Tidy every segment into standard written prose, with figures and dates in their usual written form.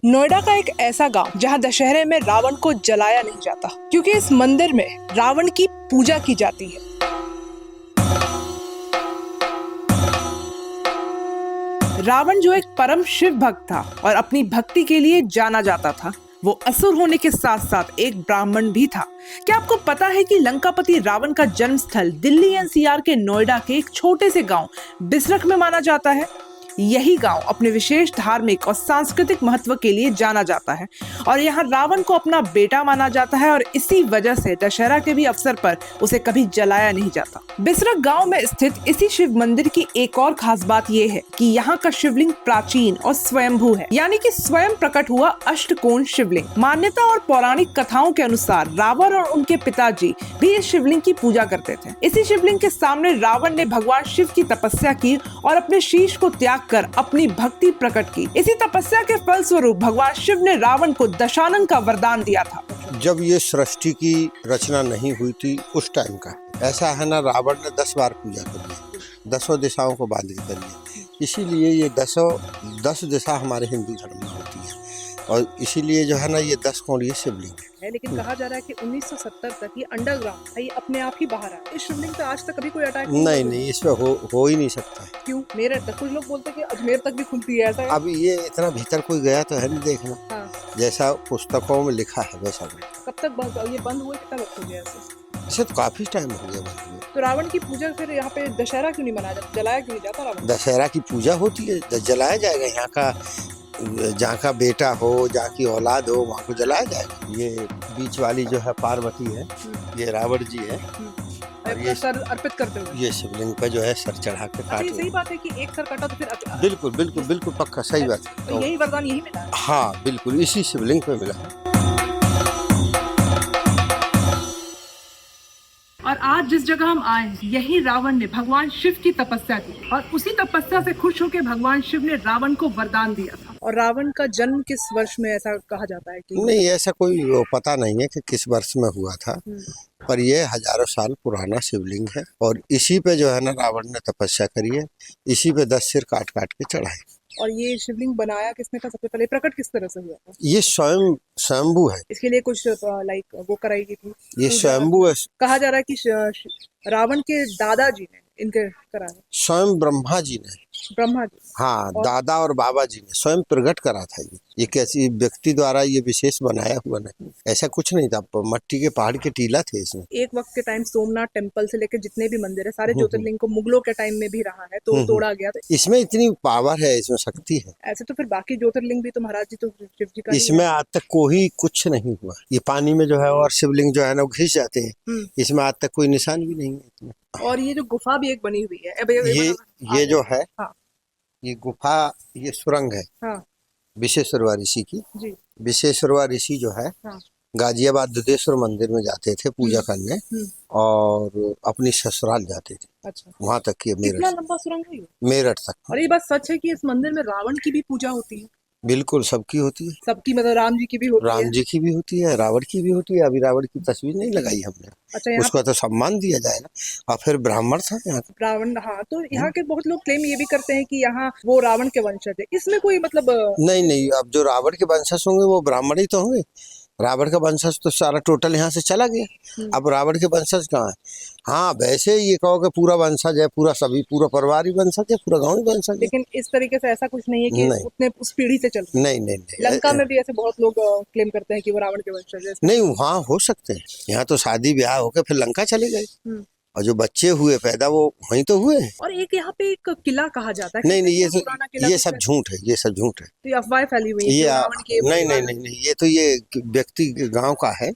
नोएडा का एक ऐसा गांव जहां दशहरे में रावण को जलाया नहीं जाता, क्योंकि इस मंदिर में रावण की पूजा की जाती है। रावण जो एक परम शिव भक्त था और अपनी भक्ति के लिए जाना जाता था, वो असुर होने के साथ साथ एक ब्राह्मण भी था। क्या आपको पता है कि लंकापति रावण का जन्म स्थल दिल्ली एनसीआर के नोएडा के एक छोटे से गांव बिसरख में माना जाता है। यही गांव अपने विशेष धार्मिक और सांस्कृतिक महत्व के लिए जाना जाता है और यहाँ रावण को अपना बेटा माना जाता है और इसी वजह से दशहरा के भी अवसर पर उसे कभी जलाया नहीं जाता। बिसरख गांव में स्थित इसी शिव मंदिर की एक और खास बात यह है कि यहाँ का शिवलिंग प्राचीन और स्वयंभू है, यानी कि स्वयं प्रकट हुआ अष्टकोण शिवलिंग। मान्यता और पौराणिक कथाओं के अनुसार रावण और उनके पिताजी भी इस शिवलिंग की पूजा करते थे। इसी शिवलिंग के सामने रावण ने भगवान शिव की तपस्या की और अपने शीश को त्याग कर अपनी भक्ति प्रकट की। इसी तपस्या के फलस्वरूप भगवान शिव ने रावण को दशानन का वरदान दिया था। जब ये सृष्टि की रचना नहीं हुई थी उस टाइम का ऐसा है ना, रावण ने 10 बार पूजा कर ली, 10 दिशाओं को बांध के कर लिया। इसीलिए ये 10 दिशा हमारे हिंदू धर्म में होती है और इसीलिए जो है ना ये 10 कोणीय शिवलिंग है। लेकिन कहा जा रहा है कि 1970 तक ये अंडरग्राउंड था, ये अपने आप ही बाहर आया। इस शिवलिंग पे आज तक कभी कोई अटैक नहीं, इसमें हो ही नहीं सकता। क्यों? मेरठ तक कुछ लोग बोलते हैं कि अजमेर तक भी खुलती है, ऐसा है? अब ये इतना भीतर कोई गया तो है नहीं देखना। हाँ। जैसा पुस्तकों में लिखा है वैसा। कब तक ये बंद हुआ, कितना वक्त हो गया इसे तो काफी टाइम हो गया बंद हुए। तो रावण की पूजा फिर यहाँ पे दशहरा क्यों नहीं मनाया जाता, जलाया क्यों नहीं जाता रावण? दशहरा की पूजा होती है, जलाया जाएगा। यहाँ का जहाँ का बेटा हो, जहाँ की औलाद हो, वहाँ को जलाया जाएगा। ये बीच वाली जो है पार्वती है, ये रावण जी है और ये सर अर्पित करते हुए ये शिवलिंग पे जो है सर चढ़ा के काट। सही बात है कि एक सर कटा तो फिर बिल्कुल पक्का सही बात। तो यही वरदान यही मिला है? हाँ बिल्कुल, इसी शिवलिंग पे मिला। और आज जिस जगह हम आए हैं, यही रावण ने भगवान शिव की तपस्या की और उसी तपस्या से खुश होकर भगवान शिव ने रावण को वरदान दिया था। और रावण का जन्म किस वर्ष में, ऐसा कहा जाता है कि? नहीं, ऐसा कोई पता नहीं है कि किस वर्ष में हुआ था, पर ये हजारों साल पुराना शिवलिंग है और इसी पे जो है ना रावण ने तपस्या करी है, इसी पे 10 सिर काट के चढ़ाए। और ये शिवलिंग बनाया किसने था सबसे पहले, प्रकट किस तरह से हुआ था? ये स्वयंभू है। इसके लिए कुछ लाइक वो कराई गई थी? ये स्वयंभू है। कहा जा रहा है कि रावण के दादाजी ने इनके कराया। स्वयं ब्रह्मा जी ने। ब्रह्मा जी? हाँ, दादा और बाबा जी ने स्वयं प्रकट करा था। ये कैसी व्यक्ति द्वारा ये विशेष बनाया हुआ नहीं, ऐसा कुछ नहीं था। मट्टी के पहाड़ के टीला थे इसमें। एक वक्त के टाइम सोमनाथ टेम्पल से लेकर जितने भी मंदिर है, सारे ज्योतिर्लिंग को मुगलों के टाइम में भी रहा है तो तोड़ा गया। तो इसमें इतनी पावर है, इसमें शक्ति है। ऐसे तो फिर बाकी ज्योतिर्लिंग भी तो महाराज जी तो शिव जी का। इसमें आज तक कोई कुछ नहीं हुआ। ये पानी में जो है और शिवलिंग जो है ना घिस जाते हैं, इसमें आज तक कोई निशान भी नहीं है इसमें। और ये जो गुफा भी एक बनी हुई है, ये जो है, हाँ। ये गुफा, ये सुरंग है, हाँ। विश्वेश्वर ऋषि की। विश्वेश्वर ऋषि जो है, हाँ। गाजियाबाद दुधेश्वर मंदिर में जाते थे पूजा करने और अपनी ससुराल जाते थे। अच्छा। वहाँ तक की कितना लंबा सुरंग है? मेरठ तक। और ये बात सच है कि इस मंदिर में रावण की भी पूजा होती है? बिल्कुल, सबकी होती है। सबकी मतलब राम जी की भी होती है? राम जी की भी होती है, रावण की भी होती है। अभी रावण की तस्वीर नहीं लगाई हमने। अच्छा, उसको तो सम्मान दिया जाएगा। और फिर ब्राह्मण था यहाँ रावण। हाँ, तो यहाँ के बहुत लोग क्लेम ये भी करते हैं कि यहाँ वो रावण के वंशज है। इसमें कोई मतलब नहीं, अब जो रावण के वंशज होंगे वो ब्राह्मण ही तो होंगे। रावण का वंशज तो सारा टोटल यहाँ से चला गया। अब रावण के वंशज कहाँ है? हाँ, वैसे ये कहो कि पूरा वंशज है, पूरा परिवार ही वंशज है, पूरा गांव ही वंशज है। लेकिन इस तरीके से ऐसा कुछ नहीं है कि उतने उस पीढ़ी से चल। नहीं। लंका में भी ऐसे बहुत लोग क्लेम करते हैं कि वो रावण के वंशज है। नहीं, वहाँ हो सकते हैं। यहाँ तो शादी ब्याह होकर फिर लंका चले गए और जो बच्चे हुए पैदा वो वहीं तो हुए। और एक यहाँ पे एक किला कहा जाता है। नहीं, ये सब झूठ है, ये सब झूठ है। तो ये अफवाह फैली हुई है। नहीं, ये तो ये व्यक्ति गांव का है।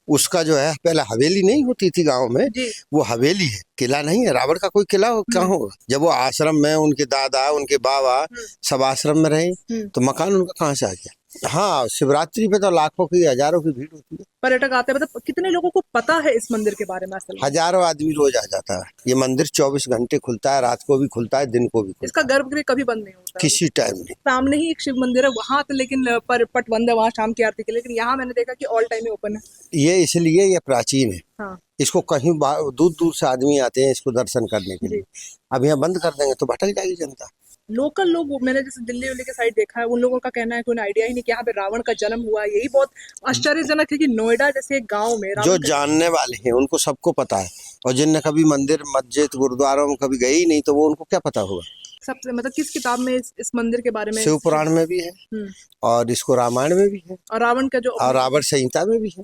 उसका जो है पहले हवेली नहीं होती थी गांव में, वो हवेली है, किला नहीं है। रावण का कोई किला कहाँ होगा? जब वो आश्रम में उनके दादा उनके बाबा सब आश्रम में रहे तो मकान उनका कहाँ से आ गया? हाँ, शिवरात्रि पे तो लाखों की हजारों की भीड़ होती है। पर्यटक आते हैं। मतलब कितने लोगों को पता है इस मंदिर के बारे में? हजारों आदमी रोज आ जाता है। ये मंदिर 24 घंटे खुलता है, रात को भी खुलता है, दिन को भी खुलता है। इसका गर्भगृह कभी बंद नहीं होता? किसी टाइम नहीं। सामने ही एक शिव मंदिर है, वहाँ तो लेकिन पट बंद है, वहाँ शाम की आरती के। लेकिन यहाँ मैंने देखा कि ऑल टाइम ओपन है। ये इसलिए ये प्राचीन है। हाँ। इसको कहीं दूर दूर से आदमी आते हैं इसको दर्शन करने के लिए। अब यहाँ बंद कर देंगे तो भटक जाएगी जनता। लोकल लोग, मैंने जैसे दिल्ली उल्ली के साइड देखा है, उन लोगों का कहना है कि उन्हें आइडिया ही नहीं कि यहाँ पे रावण का जन्म हुआ। यही बहुत आश्चर्यजनक है कि नोएडा जैसे एक गांव में जो रावण का जानने वाले हैं उनको सबको पता है, और जिनने कभी मंदिर मस्जिद गुरुद्वारों में कभी गए ही नहीं तो वो उनको क्या पता होगा। सबसे मतलब किस किताब में इस मंदिर के बारे में? शिव पुराण में भी है हम्म। और इसको रामायण में भी है और रावण का जो और रावण संहिता में भी है,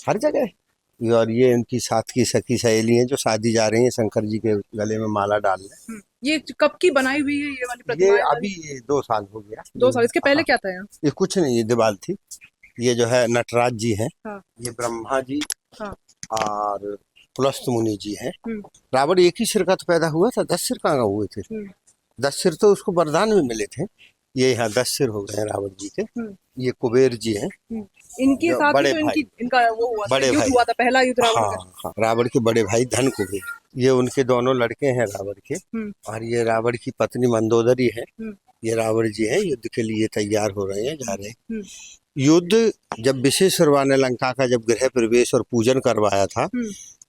हर जगह है। और ये उनकी साथ की सखी सहेली हैं जो शादी जा रही हैं शंकर जी के गले में माला डालने। ये कब की बनाई हुई है ये वाली प्रतिमा? ये अभी 2 साल हो गया। 2 साल। इसके पहले हाँ, क्या था यहाँ? ये कुछ नहीं, ये दीवार थी। ये जो है नटराज जी हैं, हाँ। ये ब्रह्मा जी हाँ। और पुलस्त मुनि जी हैं। हम्म। रावण एक ही सिर का तो पैदा हुआ था, 10 सिर कहाँ हुए थे? 10 सिर तो उसको वरदान में मिले थे। ये यहाँ 10 सिर हो गए हैं रावण जी के। ये कुबेर जी हैं, इनके जो साथ बड़े ही तो भाई, इनका वो हुआ था, बड़े युद्ध भाई। हुआ था, पहला युद्ध रावण का। हाँ, रावण के बड़े भाई धन कुबेर, ये उनके दोनों लड़के हैं रावण के। और ये रावण की पत्नी मंदोदरी है। ये रावण जी हैं, युद्ध के लिए तैयार हो रहे हैं, जा रहे हैं। युद्ध जब विश्वेश्वर ने लंका का जब गृह प्रवेश और पूजन करवाया था,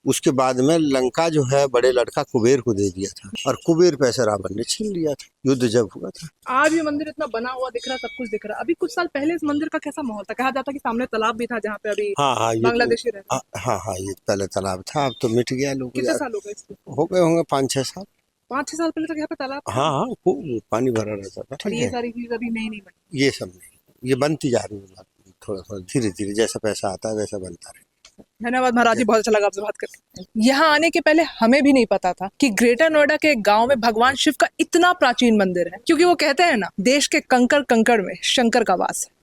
उसके बाद में लंका जो है बड़े लड़का कुबेर को दे दिया था, और कुबेर पैसे रावण ने छीन लिया था, युद्ध जब हुआ था। आज ये मंदिर इतना बना हुआ दिख रहा, सब कुछ दिख रहा। अभी कुछ साल पहले इस मंदिर का कैसा माहौल था? कहा जाता कि सामने तालाब भी था जहाँ पे अभी हाँ, बांग्लादेशी रहते। हाँ, ये पहले तालाब था, अब तो मिट गया। लोग कितने साल हो गए इसको? हो गए होंगे 5-6 साल। 5-6 साल पहले तक यहाँ पे तालाब था? हाँ, खूब पानी भरा रहता था। और ठीक ये है, सारी चीज अभी नई बनी? ये सब नहीं, ये बनती जा रही है, थोड़ा थोड़ा धीरे धीरे जैसा पैसा आता है वैसा बनता रहे। धन्यवाद महाराज जी, बहुत अच्छा लगा आपसे बात करके। यहाँ आने के पहले हमें भी नहीं पता था कि ग्रेटर नोएडा के एक गांव में भगवान शिव का इतना प्राचीन मंदिर है, क्योंकि वो कहते हैं ना, देश के कंकड़ कंकड़ में शंकर का वास है।